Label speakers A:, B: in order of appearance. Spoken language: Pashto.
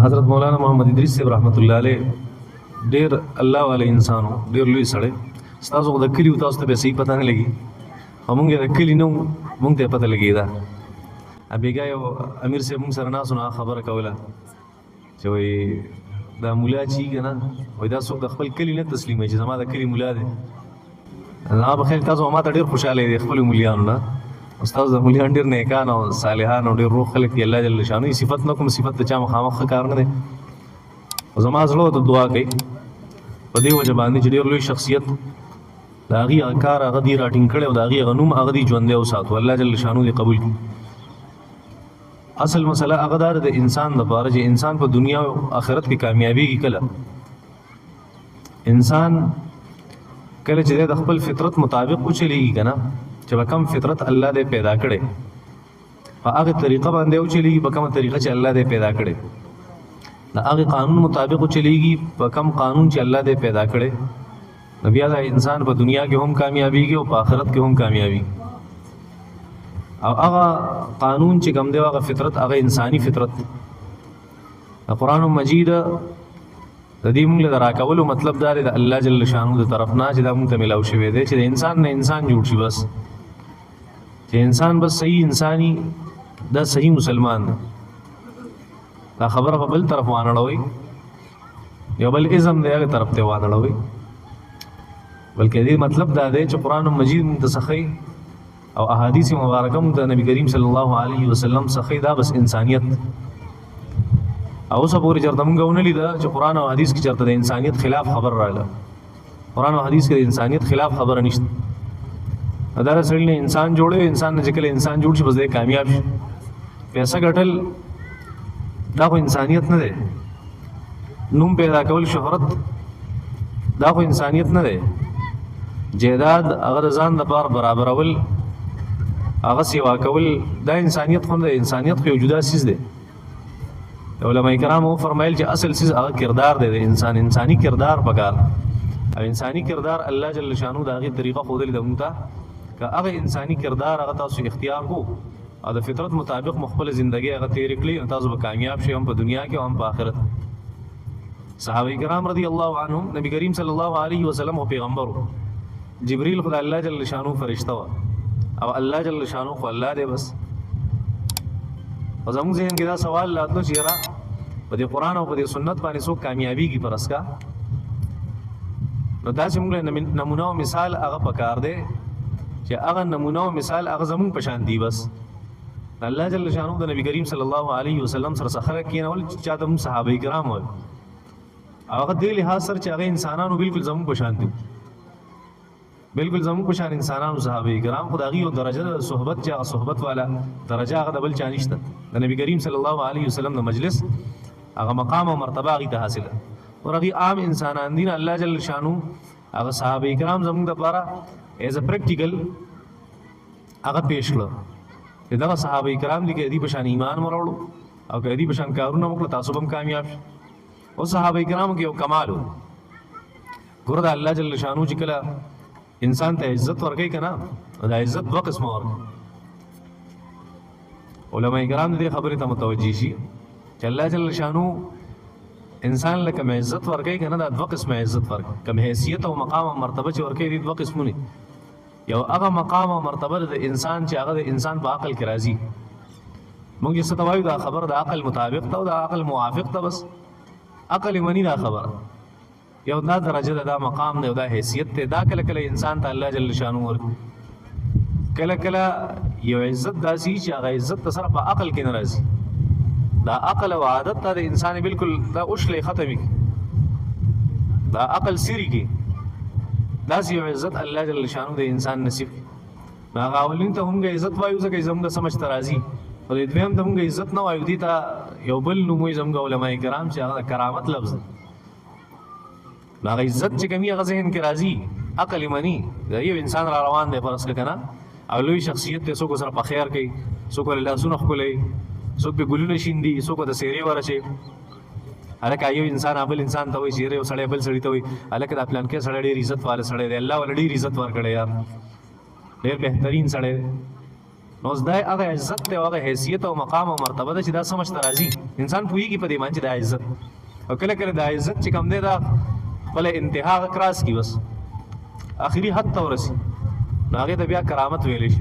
A: حضرت مولانا محمد ادریس صاحب رحمت الله علیه ډیر الله والے انسانو، ډیر لوی سړی. تاسو د کلی تاسو ته به صحیح پته نه لګي، همونږ د کلی نو مونږ ته پته لګیدا. ابيګا یو امیر صاحب مونږ سره ناسو نه خبره کوله چې وای دا مولا چی کنه، وای دا څوک د خپل کلی نه تسلیمي چې زما د کلی مولا دی. نه بخیر تاسو ما ته ډیر خوشاله دي خپل مولیانو نه. استاد د مولیان ډیر نیکان او صالحان او ډیر روح خلک دی. الله جل شانه صفت نه کوم صفت ته چا مخامخ کار نه دی. زما زړه ته دعا کوي په دې وجه باندې چې ډیر لوی شخصیت دا غي کار هغه دی راټینګ کړي او دا غي غنوم هغه دی ژوند دی او ساتو. الله جل شانه دی قبول کړي. اصل مسله هغه دا د انسان د لپاره چې انسان په دنیا او آخرت کې کامیابی کې کله انسان کله چې د خپل فطرت مطابق وچلیږي کنه، چې په کوم فطرت الله دې پیدا کړي په هغه طریقه باندې وچلیږي، په کومه طریقه چې الله دې پیدا کړي د هغه قانون مطابق وچلیږي، په کوم قانون چې الله دې پیدا کړي نو بیا دا انسان په دنیا کې هم کامیابیږي او په آخرت کې هم کامیابی. او هغه قانون چې کوم دی هغه فطرت هغه انساني فطرت د قرآن مجید د دې موږ له راکولو مطلب دا دی د الله جل شانو د طرف نه چې دا موږ ته ملاو شوی دی چې د انسان نه انسان جوړ شي، بس چې انسان بس صحیح انساني دا صحیح مسلمان دی. دا خبره په بل طرف وانړوي، یو بل ازم دی هغه طرف ته وانړوي، بلکې دې مطلب دا دی چې قرآن مجید متصخی او احادیث مبارکه د نبی کریم صلی الله علیه وسلم څخه دا بس انسانیت او اوس پورې چرته مونږ ونلی دا چې قرآن او حدیث کې چرته د انسانیت خلاف خبر راغله. قرآن او حدیث کې د انسانیت خلاف خبره نشته. دا سړی نه انسان جوړي، انسان نه چې کله انسان جوړ شي بس دې کامیاب شي. پیسې ګټل دا خو انسانیت نه دی. نوم پیدا کول، شهرت دا خو انسانیت نه دی. جیداد هغه ځان لپاره برابرول، هغه سیوا کول دا انسانیت خو نه دی. انسانیت خو یو جدا سیز دی. علماء کرام فرمایل چې اصل سیز هغه کردار دی د انسان، انساني کردار پکار او انساني کردار الله جل شانو دا هغه طریقه خو دې دمتا که هغه انساني کردار هغه تاسو اختیار کو او د فطرت مطابق مخبل ژوندۍ هغه تیر کړی تاسو به کامیاب شئ هم په دنیا کې او هم په آخرت. صحابه کرام رضی الله عنهم نبی کریم صلی الله علیه وسلم او پیغمبر جبريل خدای الله جل شانو فرشتہ او الله جل شانو خو الله دې بس. او زموږ ذهن کې دا سوال راتلو چې را په دې قرآن او په دې سنت باندې څوک کامیابیږي پر اسکا، نو دا چې موږ نمونه او مثال هغه پکار دی چې هغه نمونه او مثال هغه زموږ په شان دی. بس الله جل شانو د نبی کریم صلی الله علیه وسلم سره سخره کینول چې د صحابه کرام ول هغه دې لحاظ سره چې هغه انسانانو بالکل زموږ په شان دي، بالکل زموږ په شان انسانانو صحابه کرام خدای او درجه د صحبت چې هغه صحبت والا درجه هغه د بل چا نشته. د نبی کریم صلی الله علیه وسلم د مجلس هغه مقام او مرتبه هغه ته حاصله او هغه عام انسانان دي. الله جل شانو هغه صحابه کرام زموږ لپاره ایز ا پریکټیکل هغه پیش کړو چې دا صحابه کرام دي کې دې په شان ایمان وروړو او کې دې په شان کارونه وکړو تاسو هم کامیاب شئ. او صحابه کرام کې یو کمال و ګور الله جل شانو چې کله انسان ته عزت ورکړي کنه دا عزت دوه قسمه ورکړي. علماء کرام دې خبره ته متوجي شي چې الله جل شانو انسان لکه عزت ورکړي کنه دا دوه قسمه عزت ورکړي. کوم حیثیت او مقام او مرتبه چې ورکړي دي دوه قسمونه. یو هغه مقام او مرتبه د انسان چې هغه د انسان په عقل کې راځي. موږ یې ستوایو دا خبر د عقل مطابق ته او د عقل موافق ته، بس عقل منی دا خبر یو دا درجه دا مقام دی، دا حیثیت دی. دا کله کله انسان ته الله جل شانو ورکړي، کله کله یو عزت داسي چې هغه عزت سره په عقل کې ناراضي. دا عقل او عادت ته د انسان بالکل دا اوشلې ختمي، دا عقل سری کې داسې یو عزت الله جل شانو د انسان نصیب. هغه اولین ته هم عزت وایو ځکه زموږ سمجھ ترازی، او د دویم ته هم عزت نه وایو دي ته یو بل نوم زموږ علماء کرام چې هغه کرامت لفظ هغه عزت چې کومي هغه ذهن کې راځي عقل منی دا یو انسان را روان دی پرس کنه او لوی شخصیت ته څوک سره په خیر کوي، څوک له لاسونو خپلې، څوک به ګلونه شیندي، څوک د سیری ورچي. هلکه یو انسان بل انسان ته وایي چې یو سړی بل سړی ته وایي هلکه دا پلان کې سړی ډېر عزت والا سړی دی، الله ول ډېر عزت ورکړی یار، ډېر بهترین سړی. نو زدای هغه عزت ته هغه حیثیت او مقام او مرتبه ده چې دا سمجھ ته راځي انسان پوهیږي په دې باندې دا عزت او کله کله دا عزت چې کم دی دا خپل انتها کراس کی بس اخري حد ته ورسي نو هغه ته بیا کرامت ویل شي